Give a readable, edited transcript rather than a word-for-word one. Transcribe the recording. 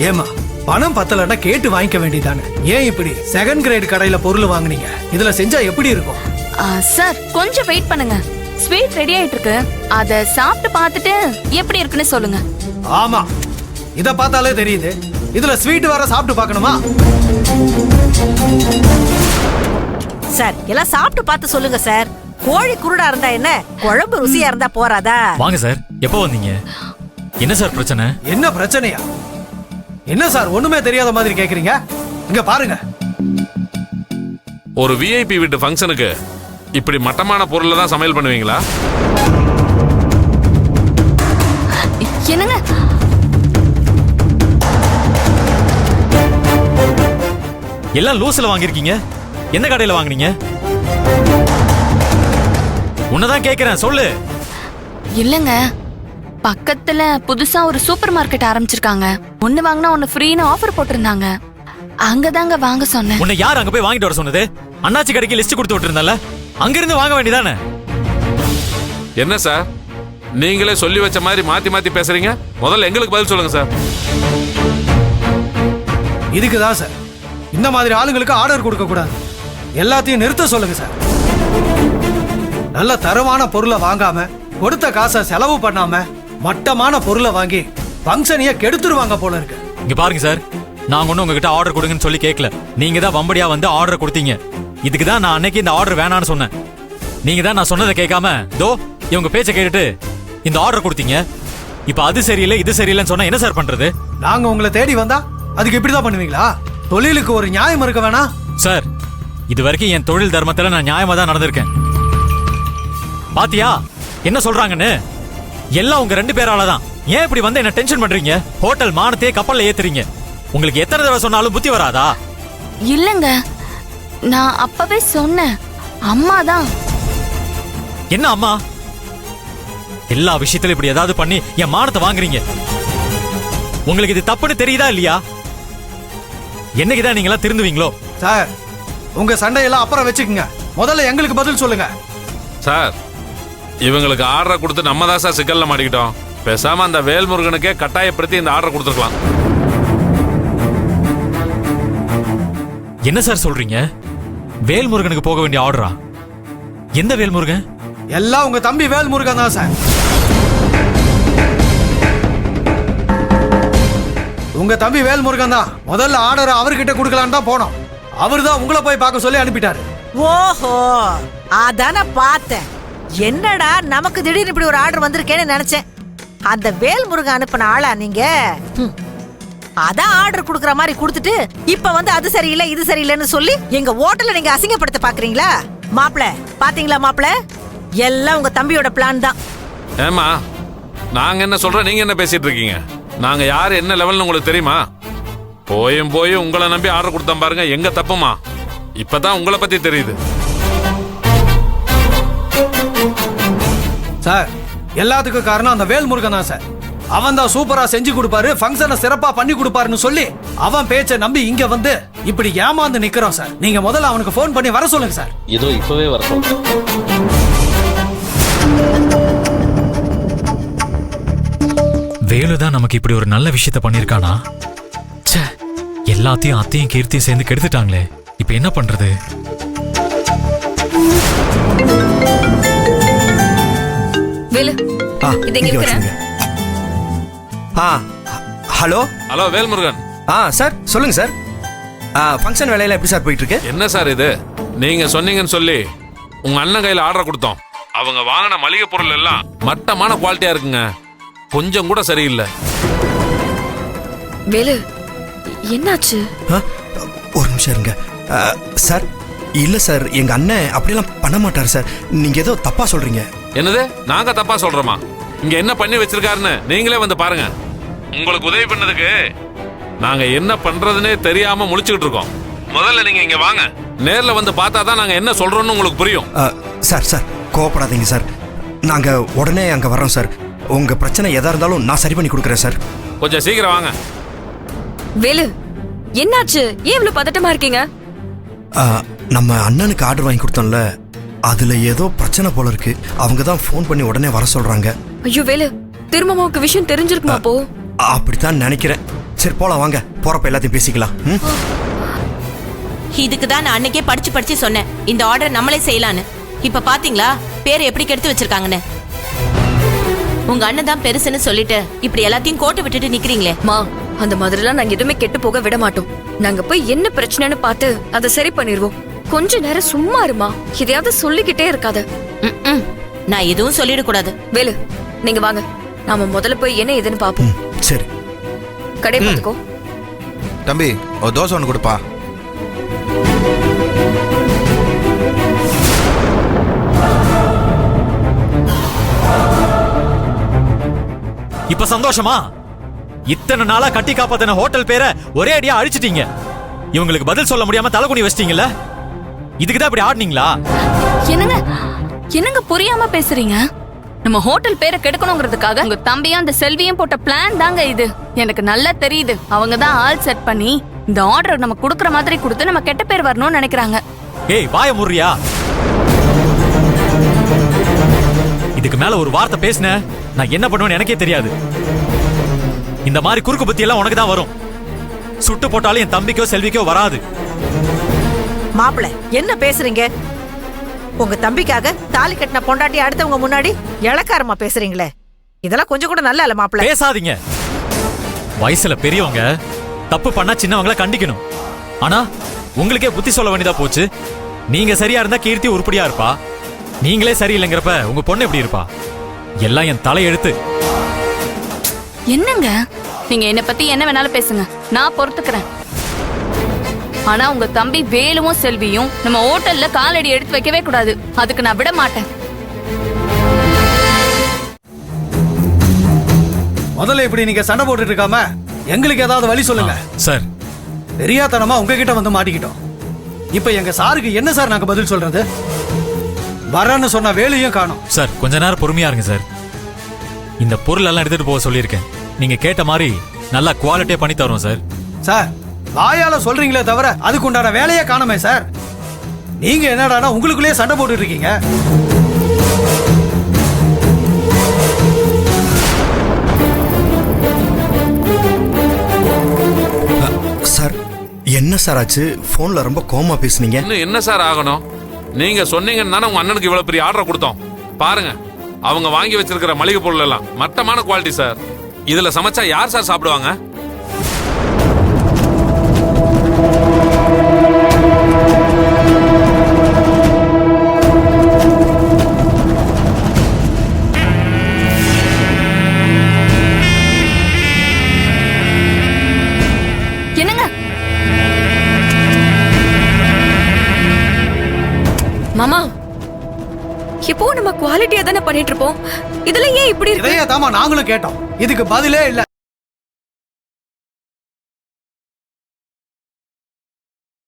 ஏமா பணம் பத்தலன்னா கேட்டு வாங்கிக்க வேண்டியதானே? ஏன் இப்படி செகண்ட் கிரேட் கடையில பொருள் வாங்குனீங்க? இதுல செஞ்சா எப்படி இருக்கும்? சார் கொஞ்சம் வெயிட் பண்ணுங்க. ஸ்வீட் ரெடி ஆயிட்டு இருக்கு. அத சாப்பிட்டு பார்த்துட்டு எப்படி இருக்குன்னு சொல்லுங்க. ஆமா, இத பார்த்தாலே தெரியுது. இதுல ஸ்வீட் வேற சாப்பிட்டு பார்க்கணுமா? சார் எல்லாம் சாப்பிட்டு பார்த்து சொல்லுங்க சார். கோழி குருடா இருந்தா என்ன, குழம்பு ருசியா இருந்தா போறாதா? வாங்க சார். எப்போ வந்தீங்க? என்ன சார் பிரச்சனை? என்ன பிரச்சனையா? என்ன சார் ஒண்ணுமே தெரியாத மாதிரி கேக்குறீங்க? இங்க பாருங்க. ஒரு விஐபி வீட்டு ஃபங்க்ஷனுக்கு இப்படி மட்டமான பொருள்ல தான் சமையல் பண்ணுவீங்களா? என்னங்க? எல்லாம் லூஸ்ல வாங்கிருக்கீங்க. எந்த கடையில வாங்குனீங்க? உன்னதான் கேக்குறேன், சொல்லு. இல்லங்க, பக்கத்துல புதுசா ஒரு சூப்பர் மார்க்கெட் ஆரம்பிச்சிருக்காங்க. ஒண்ணு வாங்கினா ஒண்ணு ஃப்ரீன்னு ஆஃபர் போட்டிருந்தாங்க. அங்கதாங்க வாங்க சொன்னேன். உன்னை யார் அங்க போய் வாங்கிட்டு வர சொன்னது? அண்ணாச்சி கடைக்கு லிஸ்ட் கொடுத்து விட்டுருந்தல, அங்கிருந்து வாங்க வேண்டியதானே? என்ன சார் நீங்களே சொல்லி வச்ச மாதிரி மாத்தி மாத்தி பேசுறீங்க? முதல்ல எங்களுக்கு பதில் சொல்லுங்க சார். இதுக்குதான் சார் இந்த மாதிரி ஆளுங்களுக்கு ஆர்டர் கொடுக்க கூடாது. எல்லாத்தையும் நிறுத்த சொல்லுங்க சார். நல்ல தரமான பொருளை வாங்காம, கொடுத்த காசை செலவு பண்ணாம மட்டமான பொருளை வாங்கி ஃபங்க்ஷனையே கெடுத்துருவாங்க போல இருக்கு. இங்க பாருங்க சார், நாங்க ஒண்ணு உங்ககிட்ட ஆர்டர் கொடுங்கன்னு சொல்லி கேட்கல. நீங்க தான் வம்படியா வந்து ஆர்டர் கொடுத்தீங்க. இதுக்கு தான் நான் அன்னைக்கு இந்த ஆர்டர் வேணான்னு சொன்னேன். நீங்க தான் நான் சொன்னதை கேட்காம தோ இவங்க பேச்ச கேட்டுட்டு இந்த ஆர்டர் கொடுத்தீங்க. இப்ப அது சரியில்லை இது சரியில்லைன்னு சொன்னா என்ன சார் பண்றது? நாங்க உங்களை தேடி வந்தா அதுக்கு இப்படிதான் பண்ணுவீங்களா? தொழிலுக்கு ஒரு நியாயம் இருக்க வேணாம் சார்? இது வரைக்கும் என் தொழில் தர்மத்துல நான் நியாயமா தான் நடந்திருக்கேன். பாத்தியா என்ன சொல்றாங்கன்னு? எல்லாம் உங்க ரெண்டு பேரால தான். ஏன் இப்படி வந்து என்ன டென்ஷன் பண்றீங்க? ஹோட்டல் மானத்தையே கப்பல்ல ஏத்துறீங்க. உங்களுக்கு எத்தனை தடவை சொன்னாலும் புத்தி வராதா? இல்லங்க, நான் அப்பவே சொன்னேன். அம்மா தான். என்ன அம்மா? எல்லா விஷயத்திலும் இப்படி ஏதாவது பண்ணி என் மானத்தை வாங்குறீங்க. உங்களுக்கு இது தப்புன்னு தெரியுதா இல்லையா? என்னைக்குதான் நீங்க எல்லாம் திருந்துவீங்களோ? சார், உங்க சண்டையெல்லாம் அப்புறம் வச்சுக்கோங்க. முதல்ல எங்களுக்கு பதில் சொல்லுங்க. சார் இவங்களுக்கு ஆர்டரை கொடுத்து நம்ம தான் சார் சிக்கல்ல மாட்டிக்கிட்டோம். பேசாம அந்த வேல்முருகனுக்கே கட்டாயப்படுத்தி இந்த ஆர்டர் கொடுத்துருக்கலாம். என்ன சார் சொல்றீங்க? வேல்முருகனுக்கு போக வேண்டிய ஆர்டரா? எந்த வேல்முருகன்? எல்லாம் உங்க தம்பி வேல்முருகன் தான் சார். உங்க தம்பி வேல்முருகன் தான் முதல்ல ஆர்டர் அவர்கிட்ட கொடுக்கலான்னு தான் போனோம். அவர் தான் உங்களை போய் பார்க்க சொல்லி அனுப்பிட்டாரு. ஓஹோ, அதான பார்த்தேன். என்னடா நமக்கு திடீர்னு இப்படி ஒரு ஆர்டர் வந்திருக்கேன்னு நினைச்சேன். அந்த வேல்முருகன் அனுப்பின ஆளா நீங்க? அதான் ஆர்டர் குடுக்கற மாதிரி கொடுத்துட்டு இப்ப வந்து அது சரியில்லை இது சரியில்லைன்னு சொல்லி எங்க ஹோட்டல்ல நீங்க அசிங்கப்படுத்த பாக்குறீங்களா? மாப்பிள பாத்தீங்களா மாப்பிள, எல்லாம் உங்க தம்பியோட பிளான் தான். ஏமா நாங்க என்ன சொல்றோம், நீங்க என்ன பேசிட்டு இருக்கீங்க? நாங்க யாரு என்ன லெவல்னு உங்களுக்கு தெரியுமா? போயும் உங்களை நம்பி ஆர்டர் கொடுத்தோம் பாருங்க, எங்க தப்புமா? இப்பதான் உங்களை பத்தி தெரியுது. சார், எல்லாத்துக்கும் காரணம் அந்த வேல்முருகன் தான் சார். அவன் தான் சூப்பரா செஞ்சு கொடுப்பாரு, ஃபங்க்ஷனை சிறப்பா பண்ணி கொடுப்பாருன்னு சொல்லி அவன் பேச்ச நம்பி இங்க வந்து இப்படி ஏமாந்து நிக்கிறோம் சார். நீங்க முதல்ல அவனுக்கு போன் பண்ணி வர சொல்லுங்க சார். இதோ இப்பவே வர சொல்றேன். வேலுதான் நமக்கு இப்படி ஒரு நல்ல விஷயத்த பண்ணிருக்கானா? ச்சே, எல்லாத்தையும் அத்தையும் கீர்த்தியும் சேர்ந்து கெடுத்துட்டாங்களே. இப்ப என்ன பண்றது? வேலு, இது எங்க இருக்குற? Hello hello Velmurugan. சார் சொல்லுங்க சார். ஃபங்க்ஷன் வேலையில எப்படி சார் போயிட்டு இருக்கு? என்ன சார் இது? நீங்க சொன்னீங்கன்னு சொல்லி உங்க அண்ணன் கையில ஆர்டர் கொடுத்தோம். அவங்க வாங்கின மளிகை பொருள் எல்லாம் மட்டமான குவாலிட்டியா இருக்குங்க, கொஞ்சம் கூட சரியில்லை. வேலு, என்னாச்சு? ஒரு நிமிஷம் இருங்க சார். இல்ல சார், எங்க அண்ணன் அப்படியெல்லாம் பண்ண மாட்டார் சார். நீங்க ஏதோ தப்பா சொல்றீங்க. என்னது? நாங்க தப்பா சொல்றோமா? இங்க என்ன பண்ணி வச்சிருக்காருன்னு நீங்களே வந்து பாருங்க. உங்களுக்கு உதவி பண்ணதுக்கு நாங்க என்ன பண்றதுன்னே தெரியாம முழிச்சுக்கிட்டு இருக்கோம். முதல்ல நீங்க இங்க வாங்க, நேர்ல வந்து பார்த்தா தான் நாங்க என்ன சொல்றோம்னு உங்களுக்கு புரியும். சார் கோவப்படாதீங்க சார். நாங்க உடனே அங்க வர்றோம் சார். உங்க பிரச்சனை எதா இருந்தாலும் நான் சரி பண்ணி கொடுக்குறேன் சார். கொஞ்சம் சீக்கிரம் வாங்க. வேலு, என்னாச்சு? ஏன் இவ்வளவு பதட்டமா இருக்கீங்க? நம்ம அண்ணனுக்கு ஆர்டர் வாங்கி கொடுத்தோம்ல, அதுல ஏதோ பிரச்சனை போல இருக்கு. அவங்க தான் ஃபோன் பண்ணி உடனே வர சொல்றாங்க. ஐயோ வேலு, திரும்பவும் விஷயம் தெரிஞ்சிருக்குமா? போ. அப்படித்தான் நினைக்கிறேன். சரி போலாம் வாங்க, போறப்ப எல்லாத்தையும் பேசிக்கலாம். ம்? இதுக்கு தான் நான் அன்னைக்கே படிச்சு படிச்சு சொன்னேன் இந்த ஆர்டர் நம்மளே செய்யலான்னு. இப்ப பாத்தீங்களா பேரை எப்படி கெடுத்து வச்சிருக்காங்கன்னு. உங்க அண்ணன் தான் பெருசுன்னு சொல்லிட்டு இப்படி எல்லாத்தையும் கோட்டை விட்டுட்டு நிக்கிறீங்களே. மா, அந்த மாதிரிலாம் நாங்க எதுவுமே கெட்டு போக விட மாட்டோம். நாங்க போய் என்ன பிரச்சனைன்னு பார்த்து அதை சரி பண்ணிடுவோம். கொஞ்ச நேரம் சும்மா இருமா, எதையாவது சொல்லிக்கிட்டே இருக்காத. ம்ம். நான் எதுவும் சொல்லிடக்கூடாது. வேலு, நீங்க வாங்க, நாம முதல்ல போய் என்ன ஏதுன்னு பாப்போம். சரி. கடை பார்த்துக்கோ. தம்பி ஒரு தோசை ஒன்று கொடுப்பா. இப்ப சந்தோஷமா? இத்தனை நாளா கட்டி காப்பாத்தின ஹோட்டல் பேரை ஒரே அடியா அழிச்சிட்டீங்க. இவங்களுக்கு பதில் சொல்ல முடியாம தலைகுனி வச்சிட்டீங்கல்ல? இதுக்குதான் இப்படி ஆடுனீங்களா? என்னங்க என்னங்க புரியாம பேசுறீங்க? நம்ம ஹோட்டல் பேரை கெடுக்கணுங்கிறதுக்காக உங்க தம்பியும் அந்த செல்வியும் போட்ட பிளான் தாங்க இது. எனக்கு நல்லா தெரியுது. அவங்க தான் ஆள் செட் பண்ணி இந்த ஆர்டர் நம்ம குடுக்கற மாதிரி கொடுத்து நம்ம கெட்ட பேர் வரணும்னு நினைக்கிறாங்க. ஏய் வாய முறியா? இதுக்கு மேல ஒரு வார்த்தை பேசுன நான் என்ன பண்ணுவேன்னு எனக்கே தெரியாது. இந்த மாதிரி குறுக்கு புத்தி எல்லாம் உனக்கு தான் வரும். சுட்டு போட்டாலும் என் தம்பிக்கோ செல்விக்கோ வராது. மாப்பிள என்ன பேசுறீங்க? உங்க தம்பிக்காக தாலி கட்டின பொண்டாட்டி அடுத்தவங்க முன்னாடி இளக்காரமா பேசுறீங்களே, இதெல்லாம் கொஞ்சம் கூட நல்லா இல்ல மாப்பிள. பேசாதீங்க. வயசுல பெரியவங்க தப்பு பண்ணா சின்னவங்கள கண்டிக்கணும். ஆனா உங்களுக்கே புத்தி சொல்ல வேண்டியதா போச்சு. நீங்க சரியா இருந்தா கீர்த்தி உருப்படியா இருப்பா. நீங்களே சரியில்லைங்கிறப்ப உங்க பொண்ணு எப்படி இருப்பா? எல்லாம் என் தலையெழுத்து. என்னங்க நீங்க என்ன பத்தி என்ன வேணாலும் பேசுங்க, நான் பொறுத்துக்கிறேன். ஆனா உங்க தம்பி வேலுவும் செல்வியும் நம்ம ஹோட்டல்ல காலடி எடுத்து வைக்கவே கூடாது. அதுக்கு நான் விட மாட்டேன். முதல்ல இப்படி நீங்க சண்டை போட்டுட்டு இருக்காம எங்களுக்கு ஏதாவது வழி சொல்லுங்க சார். தெரியாதனமா உங்ககிட்ட வந்து மாட்டிக்கிட்டோம். இப்ப எங்க சாருக்கு என்ன சார் நாங்க பதில் சொல்றது? வரன்னு சொன்ன வேலையும் காணோம். சார் கொஞ்ச நேரம் பொறுமையா இருங்க சார். இந்த பொருள் எல்லாம் எடுத்துட்டு போக சொல்லியிருக்கேன். நீங்க கேட்ட மாதிரி நல்லா குவாலிட்டியா பண்ணி தரோம் சார். சார் வாயால சொல்றீங்களே தவிர அதுக்கு உண்டான வேலையே காணுமே சார். நீங்க என்னடானா உங்களுக்குள்ளேயே சண்டை போட்டு இருக்கீங்க. சார் என்ன சார் ஆச்சு? போன்ல ரொம்ப கோமா பேசுனீங்க. இன்னும் என்ன சார் ஆகணும்? நீங்க சொன்னீங்கன்னு தானே உங்க அண்ணனுக்கு இவ்வளவு பெரிய ஆர்டர் கொடுத்தோம். பாருங்க அவங்க வாங்கி வச்சிருக்கிற மளிகை பொருள் எல்லாம் மட்டமான குவாலிட்டி சார். இதுல சமைச்சா யார் சார் சாப்பிடுவாங்க? என்னங்க மாமா, இப்போ நம்ம குவாலிட்டியா தானே பண்ணிட்டு இருப்போம். இதுல ஏன் இப்படி இருக்கு? இதையே தாமா நாங்களும் கேட்டோம். இதுக்கு பதிலே இல்ல.